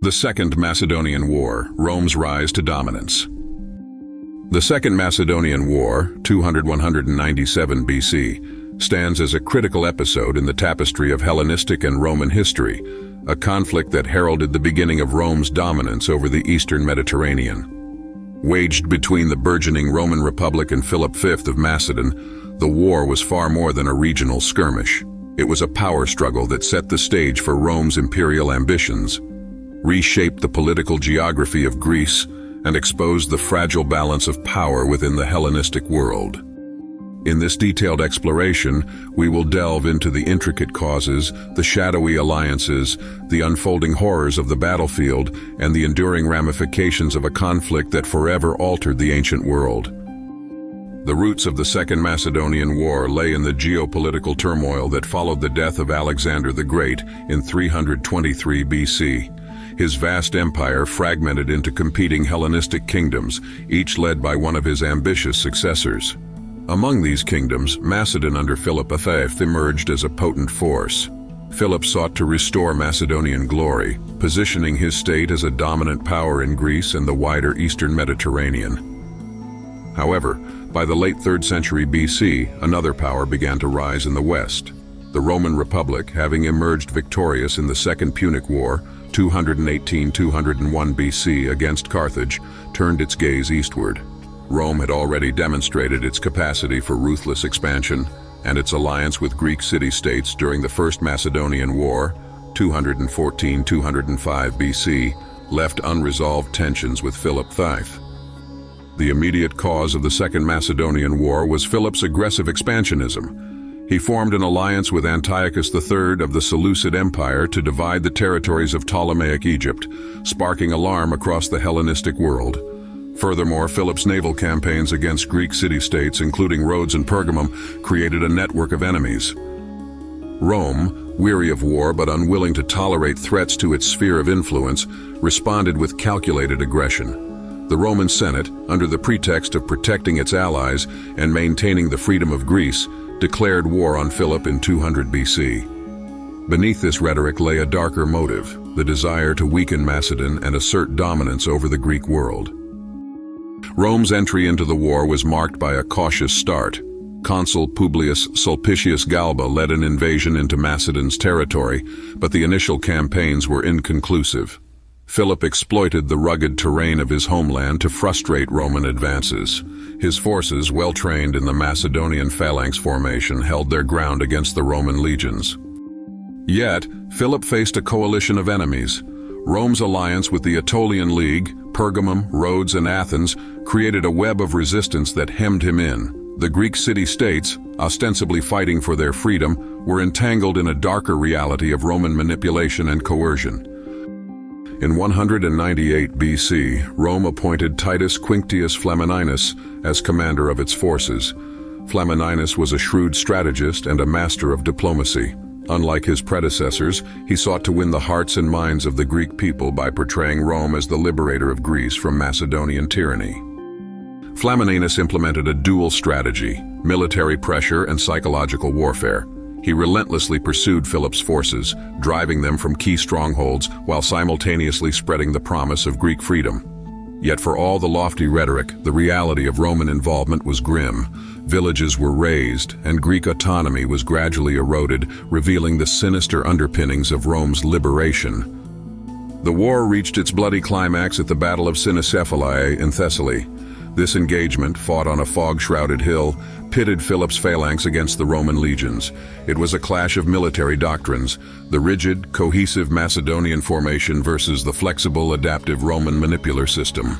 The Second Macedonian War, Rome's rise to dominance. The Second Macedonian War, 200–197 BC, stands as a critical episode in the tapestry of Hellenistic and Roman history, a conflict that heralded the beginning of Rome's dominance over the eastern Mediterranean. Waged between the burgeoning Roman Republic and Philip V of Macedon, the war was far more than a regional skirmish. It was a power struggle that set the stage for Rome's imperial ambitions, reshaped the political geography of Greece, and exposed the fragile balance of power within the Hellenistic world. In this detailed exploration, we will delve into the intricate causes, the shadowy alliances, the unfolding horrors of the battlefield, and the enduring ramifications of a conflict that forever altered the ancient world. The roots of the Second Macedonian War lay in the geopolitical turmoil that followed the death of Alexander the Great in 323 BC. His vast empire fragmented into competing Hellenistic kingdoms, each led by one of his ambitious successors. Among these kingdoms, Macedon under Philip V emerged as a potent force. Philip sought to restore Macedonian glory, positioning his state as a dominant power in Greece and the wider eastern Mediterranean. However, by the late 3rd century BC, another power began to rise in the west. The Roman Republic, having emerged victorious in the Second Punic War, 218–201 BC against Carthage, turned its gaze eastward. Rome had already demonstrated its capacity for ruthless expansion, and its alliance with Greek city-states during the First Macedonian War, 214–205 BC, left unresolved tensions with Philip V. The immediate cause of the Second Macedonian War was Philip's aggressive expansionism. He formed an alliance with Antiochus III of the Seleucid Empire to divide the territories of Ptolemaic Egypt, sparking alarm across the Hellenistic world. Furthermore, Philip's naval campaigns against Greek city-states, including Rhodes and Pergamum, created a network of enemies. Rome, weary of war but unwilling to tolerate threats to its sphere of influence, responded with calculated aggression. The Roman Senate, under the pretext of protecting its allies and maintaining the freedom of Greece, declared war on Philip in 200 BC. Beneath this rhetoric lay a darker motive, the desire to weaken Macedon and assert dominance over the Greek world. Rome's entry into the war was marked by a cautious start. Consul Publius Sulpicius Galba led an invasion into Macedon's territory, but the initial campaigns were inconclusive. Philip exploited the rugged terrain of his homeland to frustrate Roman advances. His forces, well trained in the Macedonian phalanx formation, held their ground against the Roman legions. Yet, Philip faced a coalition of enemies. Rome's alliance with the Aetolian League, Pergamum, Rhodes, and Athens created a web of resistance that hemmed him in. The Greek city-states, ostensibly fighting for their freedom, were entangled in a darker reality of Roman manipulation and coercion. In 198 BC, Rome appointed Titus Quinctius Flamininus as commander of its forces. Flamininus was a shrewd strategist and a master of diplomacy. Unlike his predecessors, he sought to win the hearts and minds of the Greek people by portraying Rome as the liberator of Greece from Macedonian tyranny. Flamininus implemented a dual strategy: military pressure and psychological warfare. He relentlessly pursued Philip's forces, driving them from key strongholds while simultaneously spreading the promise of Greek freedom. Yet for all the lofty rhetoric, the reality of Roman involvement was grim. Villages were razed, and Greek autonomy was gradually eroded, revealing the sinister underpinnings of Rome's liberation. The war reached its bloody climax at the Battle of Cynoscephalae in Thessaly. This engagement, fought on a fog-shrouded hill, pitted Philip's phalanx against the Roman legions. It was a clash of military doctrines, the rigid, cohesive Macedonian formation versus the flexible, adaptive Roman manipular system.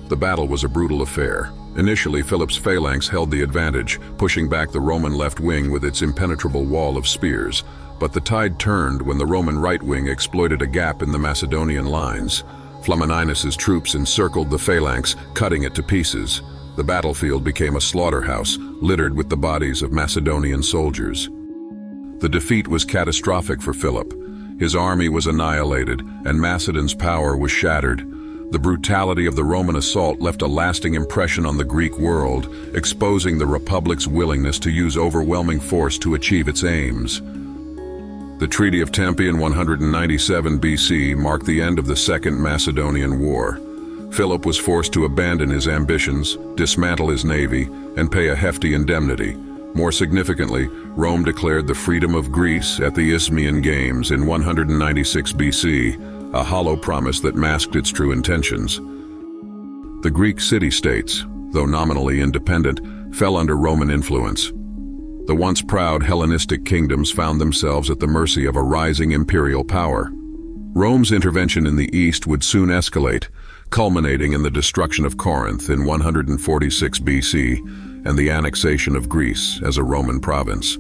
The battle was a brutal affair. Initially, Philip's phalanx held the advantage, pushing back the Roman left wing with its impenetrable wall of spears. But the tide turned when the Roman right wing exploited a gap in the Macedonian lines. Flamininus's troops encircled the phalanx, cutting it to pieces. The battlefield became a slaughterhouse, littered with the bodies of Macedonian soldiers. The defeat was catastrophic for Philip. His army was annihilated, and Macedon's power was shattered. The brutality of the Roman assault left a lasting impression on the Greek world, exposing the Republic's willingness to use overwhelming force to achieve its aims. The Treaty of Tempe in 197 BC marked the end of the Second Macedonian War. Philip was forced to abandon his ambitions, dismantle his navy, and pay a hefty indemnity. More significantly, Rome declared the freedom of Greece at the Isthmian Games in 196 BC, a hollow promise that masked its true intentions. The Greek city-states, though nominally independent, fell under Roman influence. The once proud Hellenistic kingdoms found themselves at the mercy of a rising imperial power. Rome's intervention in the east would soon escalate, culminating in the destruction of Corinth in 146 BC and the annexation of Greece as a Roman province.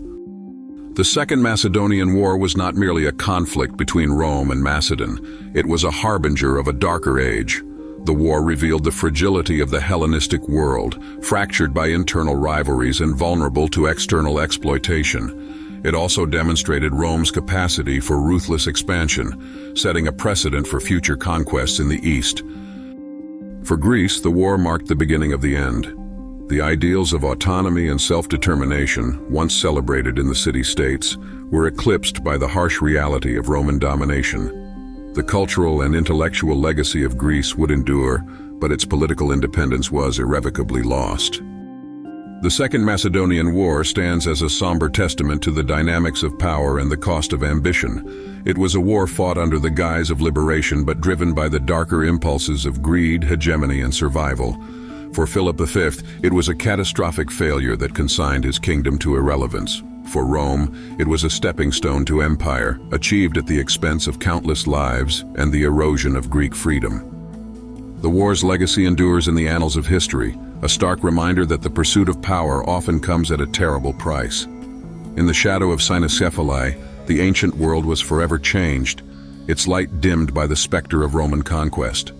The Second Macedonian War was not merely a conflict between Rome and Macedon, it was a harbinger of a darker age. The war revealed the fragility of the Hellenistic world, fractured by internal rivalries and vulnerable to external exploitation. It also demonstrated Rome's capacity for ruthless expansion, setting a precedent for future conquests in the East. For Greece, the war marked the beginning of the end. The ideals of autonomy and self-determination, once celebrated in the city-states, were eclipsed by the harsh reality of Roman domination. The cultural and intellectual legacy of Greece would endure, but its political independence was irrevocably lost. The Second Macedonian War stands as a somber testament to the dynamics of power and the cost of ambition. It was a war fought under the guise of liberation but driven by the darker impulses of greed, hegemony, and survival. For Philip V, it was a catastrophic failure that consigned his kingdom to irrelevance. For Rome, it was a stepping stone to empire, achieved at the expense of countless lives and the erosion of Greek freedom. The war's legacy endures in the annals of history, a stark reminder that the pursuit of power often comes at a terrible price. In the shadow of Cynoscephalae, the ancient world was forever changed, its light dimmed by the specter of Roman conquest.